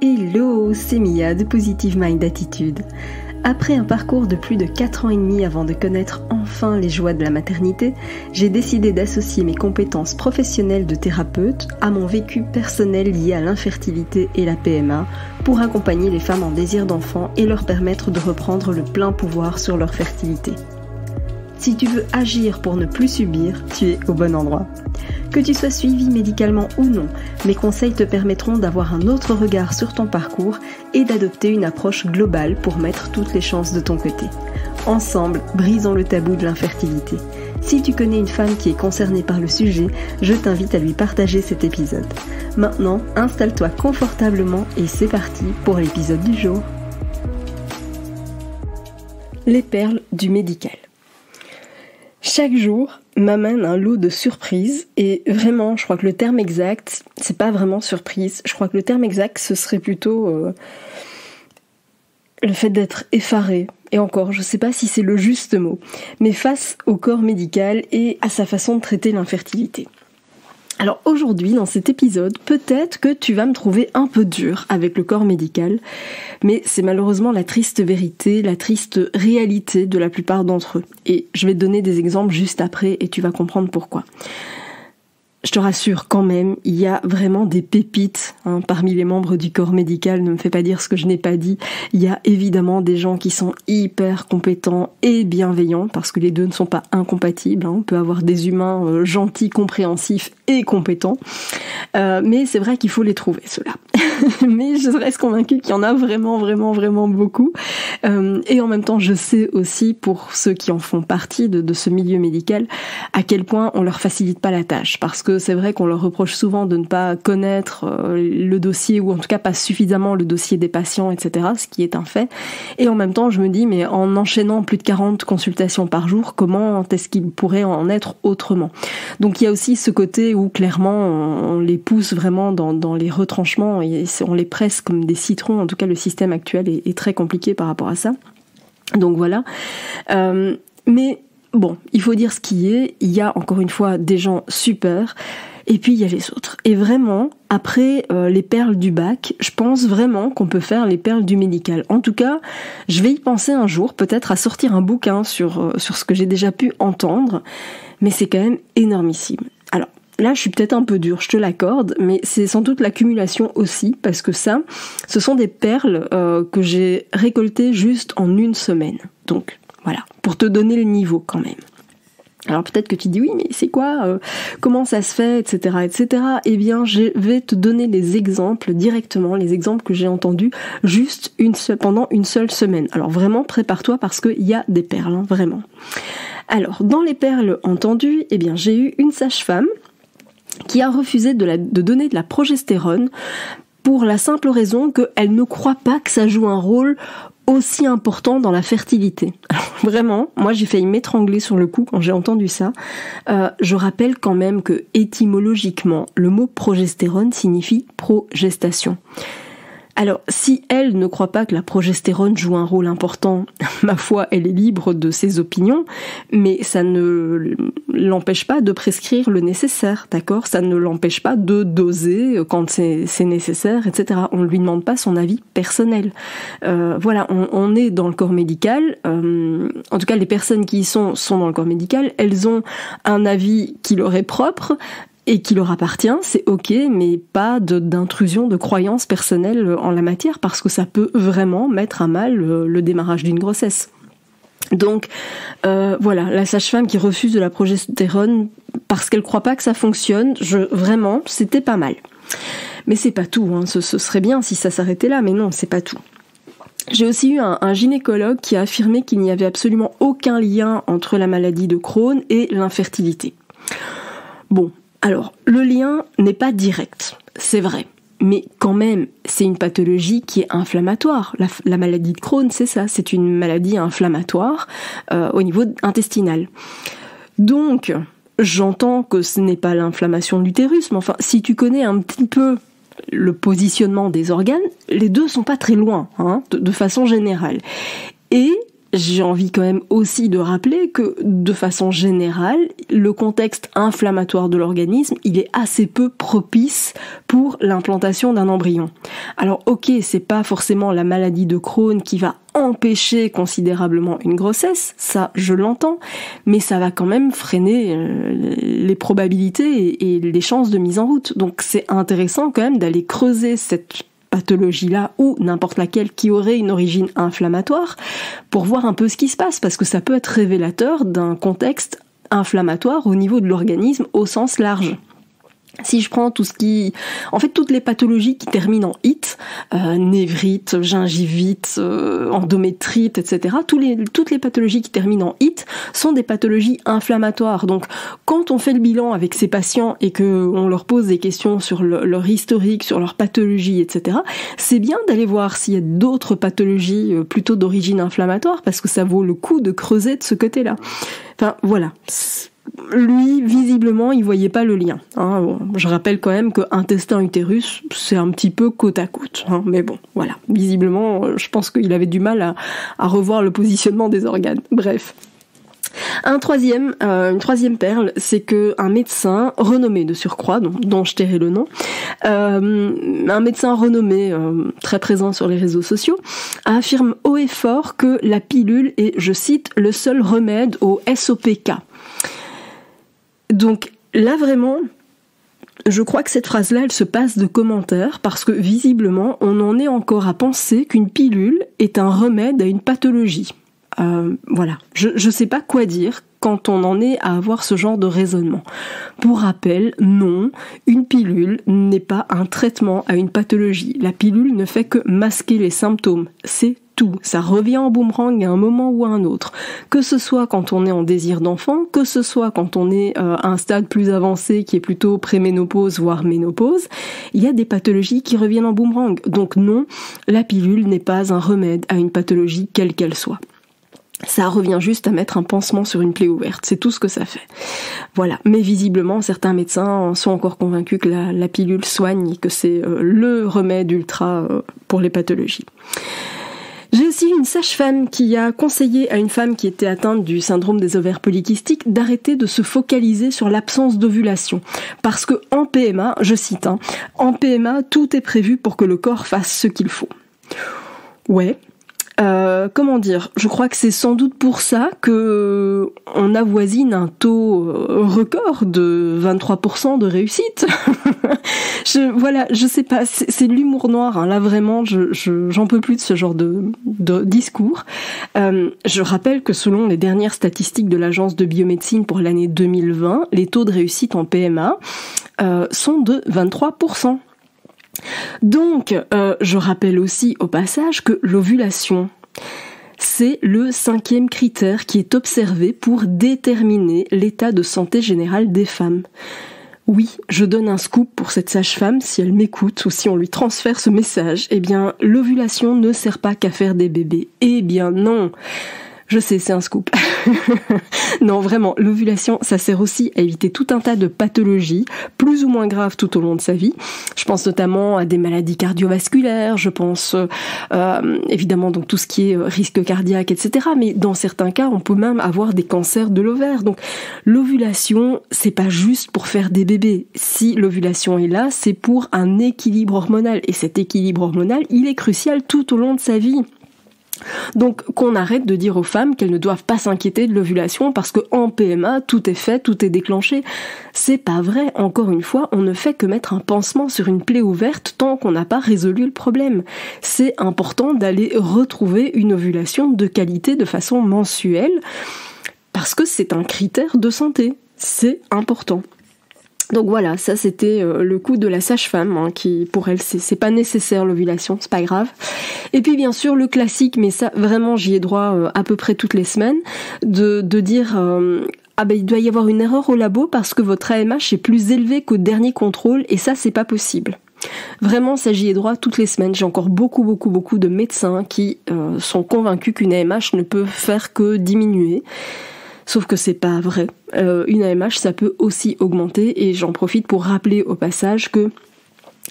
Hello, c'est Mia de Positive Mind Attitude. Après un parcours de plus de 4 ans et demi avant de connaître enfin les joies de la maternité, j'ai décidé d'associer mes compétences professionnelles de thérapeute à mon vécu personnel lié à l'infertilité et la PMA pour accompagner les femmes en désir d'enfant et leur permettre de reprendre le plein pouvoir sur leur fertilité. Si tu veux agir pour ne plus subir, tu es au bon endroit. Que tu sois suivi médicalement ou non, mes conseils te permettront d'avoir un autre regard sur ton parcours et d'adopter une approche globale pour mettre toutes les chances de ton côté. Ensemble, brisons le tabou de l'infertilité. Si tu connais une femme qui est concernée par le sujet, je t'invite à lui partager cet épisode. Maintenant, installe-toi confortablement et c'est parti pour l'épisode du jour. Les perles du médical. Chaque jour m'amène un lot de surprises et vraiment, je crois que le terme exact, c'est pas vraiment surprise, je crois que le terme exact ce serait plutôt le fait d'être effaré. Et encore, je sais pas si c'est le juste mot, mais face au corps médical et à sa façon de traiter l'infertilité. Alors aujourd'hui, dans cet épisode, peut-être que tu vas me trouver un peu dur avec le corps médical, mais c'est malheureusement la triste vérité, la triste réalité de la plupart d'entre eux. Et je vais te donner des exemples juste après et tu vas comprendre pourquoi. Je te rassure quand même, il y a vraiment des pépites parmi les membres du corps médical, ne me fais pas dire ce que je n'ai pas dit. Il y a évidemment des gens qui sont hyper compétents et bienveillants, parce que les deux ne sont pas incompatibles. On peut avoir des humains gentils, compréhensifs et compétents, mais c'est vrai qu'il faut les trouver, ceux-là. Mais je reste convaincue qu'il y en a vraiment beaucoup. Et en même temps, je sais aussi, pour ceux qui en font partie de ce milieu médical, à quel point on leur facilite pas la tâche, parce que c'est vrai qu'on leur reproche souvent de ne pas connaître le dossier, ou en tout cas pas suffisamment le dossier des patients, etc., ce qui est un fait. Et en même temps, je me dis, mais en enchaînant plus de 40 consultations par jour, comment est-ce qu'il pourrait en être autrement ? Donc il y a aussi ce côté où clairement on les pousse vraiment dans les retranchements, et on les presse comme des citrons. En tout cas, le système actuel est très compliqué par rapport à ça. Donc voilà. Mais bon, il faut dire ce qui est. Il y a encore une fois des gens super, et puis il y a les autres. Et vraiment, après les perles du bac, je pense vraiment qu'on peut faire les perles du médical. En tout cas, je vais y penser un jour, peut-être à sortir un bouquin sur ce que j'ai déjà pu entendre, mais c'est quand même énormissime. Alors, là, je suis peut-être un peu dure, je te l'accorde, mais c'est sans doute l'accumulation aussi, parce que ça, ce sont des perles que j'ai récoltées juste en une semaine. Donc, voilà, pour te donner le niveau quand même. Alors peut-être que tu dis oui, mais c'est quoi comment ça se fait, etc., etc. Eh bien, je vais te donner les exemples directement, les exemples que j'ai entendus juste pendant une seule semaine. Alors vraiment, prépare-toi parce qu'il y a des perles, vraiment. Alors, dans les perles entendues, eh bien, j'ai eu une sage-femme qui a refusé de donner de la progestérone pour la simple raison qu'elle ne croit pas que ça joue un rôle aussi important dans la fertilité. Alors, vraiment, moi j'ai failli m'étrangler sur le coup quand j'ai entendu ça. Je rappelle quand même que étymologiquement, le mot progestérone signifie progestation. Alors, si elle ne croit pas que la progestérone joue un rôle important, ma foi, elle est libre de ses opinions, mais ça ne l'empêche pas de prescrire le nécessaire, d'accord ? Ça ne l'empêche pas de doser quand c'est nécessaire, etc. On ne lui demande pas son avis personnel. Voilà, on est dans le corps médical, en tout cas les personnes qui y sont dans le corps médical, elles ont un avis qui leur est propre, et qui leur appartient, c'est ok, mais pas d'intrusion de croyances personnelles en la matière, parce que ça peut vraiment mettre à mal le démarrage d'une grossesse. Donc voilà, la sage-femme qui refuse de la progestérone parce qu'elle croit pas que ça fonctionne, vraiment, c'était pas mal. Mais c'est pas tout, ce serait bien si ça s'arrêtait là, mais non, c'est pas tout. J'ai aussi eu un gynécologue qui a affirmé qu'il n'y avait absolument aucun lien entre la maladie de Crohn et l'infertilité. Bon, alors, le lien n'est pas direct, c'est vrai, mais quand même, c'est une pathologie qui est inflammatoire. La maladie de Crohn, c'est ça, c'est une maladie inflammatoire au niveau intestinal. Donc, j'entends que ce n'est pas l'inflammation de l'utérus, mais enfin, si tu connais un petit peu le positionnement des organes, les deux sont pas très loin, de façon générale. Et j'ai envie quand même aussi de rappeler que, de façon générale, le contexte inflammatoire de l'organisme, il est assez peu propice pour l'implantation d'un embryon. Alors ok, c'est pas forcément la maladie de Crohn qui va empêcher considérablement une grossesse, ça je l'entends, mais ça va quand même freiner les probabilités et les chances de mise en route. Donc c'est intéressant quand même d'aller creuser cette pathologie-là ou n'importe laquelle qui aurait une origine inflammatoire pour voir un peu ce qui se passe, parce que ça peut être révélateur d'un contexte inflammatoire au niveau de l'organisme au sens large. Si je prends toutes les pathologies qui terminent en ite, névrite, gingivite, endométrite, etc., toutes les pathologies qui terminent en ite sont des pathologies inflammatoires. Donc, quand on fait le bilan avec ces patients et que on leur pose des questions sur leur historique, sur leur pathologie, etc., c'est bien d'aller voir s'il y a d'autres pathologies plutôt d'origine inflammatoire, parce que ça vaut le coup de creuser de ce côté-là. Enfin, voilà. Lui, visiblement, il voyait pas le lien. Je rappelle quand même que intestin-utérus, c'est un petit peu côte à côte. Mais bon, voilà. Visiblement, je pense qu'il avait du mal à revoir le positionnement des organes. Bref. Une troisième perle, c'est que un médecin renommé de surcroît, dont je tairai le nom, un médecin renommé très présent sur les réseaux sociaux, affirme haut et fort que la pilule est, je cite, le seul remède au SOPK. Donc là vraiment, je crois que cette phrase-là, elle se passe de commentaires parce que visiblement, on en est encore à penser qu'une pilule est un remède à une pathologie. Voilà, je sais pas quoi dire quand on en est à avoir ce genre de raisonnement. Pour rappel, non, une pilule n'est pas un traitement à une pathologie. La pilule ne fait que masquer les symptômes, c'est tout. Ça revient en boomerang à un moment ou à un autre. Que ce soit quand on est en désir d'enfant, que ce soit quand on est à un stade plus avancé qui est plutôt préménopause, voire ménopause, il y a des pathologies qui reviennent en boomerang. Donc non, la pilule n'est pas un remède à une pathologie quelle qu'elle soit. Ça revient juste à mettre un pansement sur une plaie ouverte, c'est tout ce que ça fait. Voilà, mais visiblement certains médecins sont encore convaincus que la pilule soigne et que c'est le remède ultra pour les pathologies. J'ai aussi une sage-femme qui a conseillé à une femme qui était atteinte du syndrome des ovaires polykystiques d'arrêter de se focaliser sur l'absence d'ovulation. Parce que en PMA, je cite, en PMA, tout est prévu pour que le corps fasse ce qu'il faut. Ouais. Comment dire, je crois que c'est sans doute pour ça que on avoisine un taux record de 23% de réussite. Je sais pas, c'est l'humour noir, là vraiment, j'en peux plus de ce genre de discours. Je rappelle que selon les dernières statistiques de l'Agence de biomédecine pour l'année 2020, les taux de réussite en PMA sont de 23%. Donc, je rappelle aussi au passage que l'ovulation, c'est le 5e critère qui est observé pour déterminer l'état de santé général des femmes. Oui, je donne un scoop pour cette sage-femme, si elle m'écoute ou si on lui transfère ce message, eh bien, l'ovulation ne sert pas qu'à faire des bébés. Eh bien non. Je sais, c'est un scoop. Non, vraiment, l'ovulation, ça sert aussi à éviter tout un tas de pathologies, plus ou moins graves tout au long de sa vie. Je pense notamment à des maladies cardiovasculaires, je pense évidemment donc tout ce qui est risque cardiaque, etc. Mais dans certains cas, on peut même avoir des cancers de l'ovaire. Donc l'ovulation, c'est pas juste pour faire des bébés. Si l'ovulation est là, c'est pour un équilibre hormonal. Et cet équilibre hormonal, il est crucial tout au long de sa vie. Donc qu'on arrête de dire aux femmes qu'elles ne doivent pas s'inquiéter de l'ovulation parce que en PMA tout est fait, tout est déclenché. C'est pas vrai, encore une fois, on ne fait que mettre un pansement sur une plaie ouverte tant qu'on n'a pas résolu le problème. C'est important d'aller retrouver une ovulation de qualité de façon mensuelle parce que c'est un critère de santé, c'est important. Donc voilà, ça c'était le coup de la sage-femme, qui pour elle c'est pas nécessaire l'ovulation, c'est pas grave. Et puis bien sûr le classique, mais ça vraiment j'y ai droit à peu près toutes les semaines, de dire il doit y avoir une erreur au labo parce que votre AMH est plus élevé qu'au dernier contrôle et ça c'est pas possible. Vraiment, ça j'y ai droit toutes les semaines. J'ai encore beaucoup de médecins qui sont convaincus qu'une AMH ne peut faire que diminuer. Sauf que c'est pas vrai. Une AMH, ça peut aussi augmenter et j'en profite pour rappeler au passage que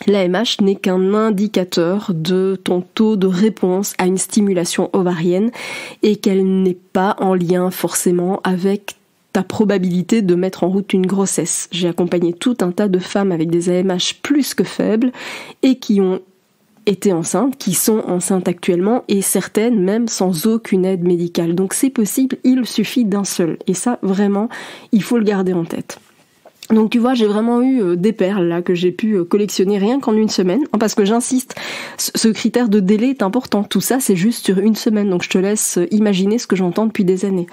L'AMH n'est qu'un indicateur de ton taux de réponse à une stimulation ovarienne et qu'elle n'est pas en lien forcément avec ta probabilité de mettre en route une grossesse. J'ai accompagné tout un tas de femmes avec des AMH plus que faibles et qui ont été enceintes, qui sont enceintes actuellement et certaines même sans aucune aide médicale. Donc c'est possible, il suffit d'un seul. Et ça, vraiment, il faut le garder en tête. Donc tu vois, j'ai vraiment eu des perles là que j'ai pu collectionner rien qu'en une semaine, parce que j'insiste, ce critère de délai est important. Tout ça, c'est juste sur une semaine, donc je te laisse imaginer ce que j'entends depuis des années.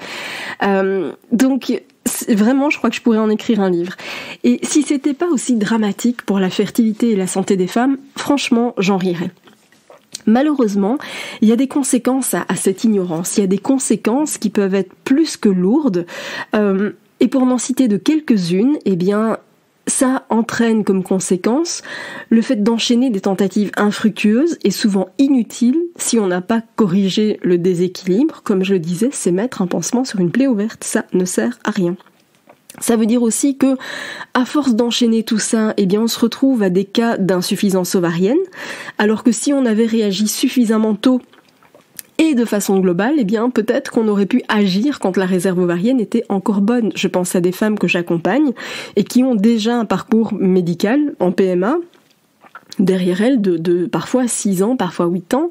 Donc vraiment, je crois que je pourrais en écrire un livre. Et si c'était pas aussi dramatique pour la fertilité et la santé des femmes, franchement, j'en rirais. Malheureusement, il y a des conséquences à cette ignorance. Il y a des conséquences qui peuvent être plus que lourdes. Et pour n'en citer de quelques-unes, eh bien, ça entraîne comme conséquence le fait d'enchaîner des tentatives infructueuses et souvent inutiles si on n'a pas corrigé le déséquilibre. Comme je le disais, c'est mettre un pansement sur une plaie ouverte, ça ne sert à rien. Ça veut dire aussi que, à force d'enchaîner tout ça, eh bien, on se retrouve à des cas d'insuffisance ovarienne, alors que si on avait réagi suffisamment tôt et de façon globale, eh bien, peut-être qu'on aurait pu agir quand la réserve ovarienne était encore bonne. Je pense à des femmes que j'accompagne et qui ont déjà un parcours médical en PMA derrière elles de parfois 6 ans, parfois 8 ans.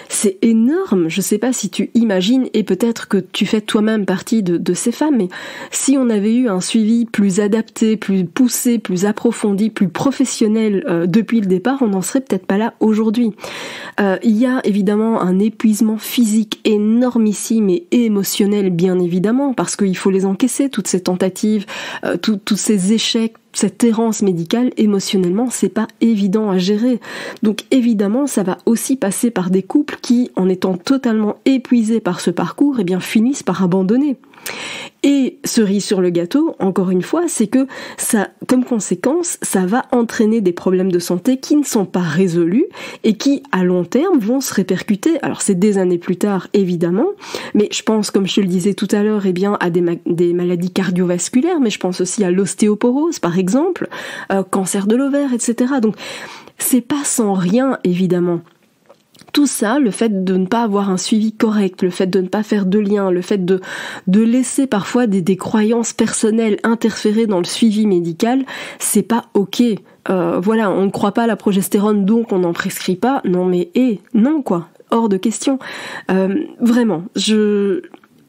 C'est énorme. Je sais pas si tu imagines, et peut-être que tu fais toi-même partie de ces femmes, mais si on avait eu un suivi plus adapté, plus poussé, plus approfondi, plus professionnel depuis le départ, on n'en serait peut-être pas là aujourd'hui. Il y a évidemment un épuisement physique énormissime et émotionnel, bien évidemment, parce qu'il faut les encaisser, toutes ces tentatives, tous ces échecs, cette errance médicale, émotionnellement, c'est pas évident à gérer. Donc évidemment, ça va aussi passer par des couples qui, en étant totalement épuisés par ce parcours, eh bien, finissent par abandonner. Et cerise sur le gâteau, encore une fois, c'est que ça, comme conséquence, ça va entraîner des problèmes de santé qui ne sont pas résolus et qui, à long terme, vont se répercuter. Alors c'est des années plus tard, évidemment, mais je pense, comme je te le disais tout à l'heure, eh bien, à des maladies cardiovasculaires, mais je pense aussi à l'ostéoporose, par exemple, cancer de l'ovaire, etc. Donc c'est pas sans rien, évidemment. Tout ça, le fait de ne pas avoir un suivi correct, le fait de ne pas faire de lien, le fait de laisser parfois des croyances personnelles interférer dans le suivi médical, c'est pas ok. Voilà, on ne croit pas à la progestérone, donc on n'en prescrit pas. Non mais non quoi, hors de question. Vraiment,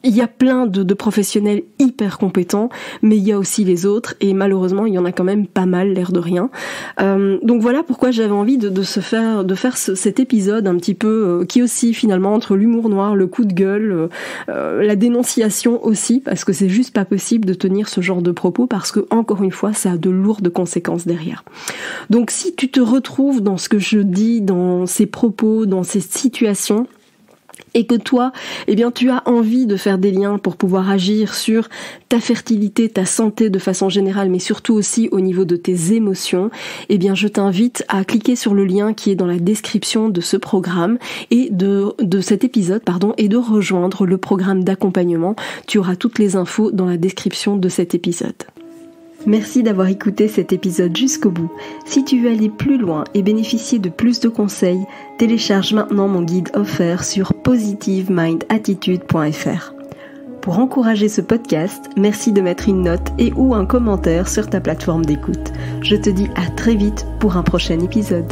il y a plein de professionnels hyper compétents, mais il y a aussi les autres, et malheureusement, il y en a quand même pas mal, l'air de rien. Donc voilà pourquoi j'avais envie de faire cet épisode un petit peu, qui aussi finalement, entre l'humour noir, le coup de gueule, la dénonciation aussi, parce que c'est juste pas possible de tenir ce genre de propos, parce que, encore une fois, ça a de lourdes conséquences derrière. Donc si tu te retrouves dans ce que je dis, dans ces propos, dans ces situations, et que toi, eh bien, tu as envie de faire des liens pour pouvoir agir sur ta fertilité, ta santé de façon générale, mais surtout aussi au niveau de tes émotions, eh bien, je t'invite à cliquer sur le lien qui est dans la description de ce programme et de cet épisode, et de rejoindre le programme d'accompagnement. Tu auras toutes les infos dans la description de cet épisode. Merci d'avoir écouté cet épisode jusqu'au bout. Si tu veux aller plus loin et bénéficier de plus de conseils, télécharge maintenant mon guide offert sur positivemindattitude.fr. Pour encourager ce podcast, merci de mettre une note et ou un commentaire sur ta plateforme d'écoute. Je te dis à très vite pour un prochain épisode.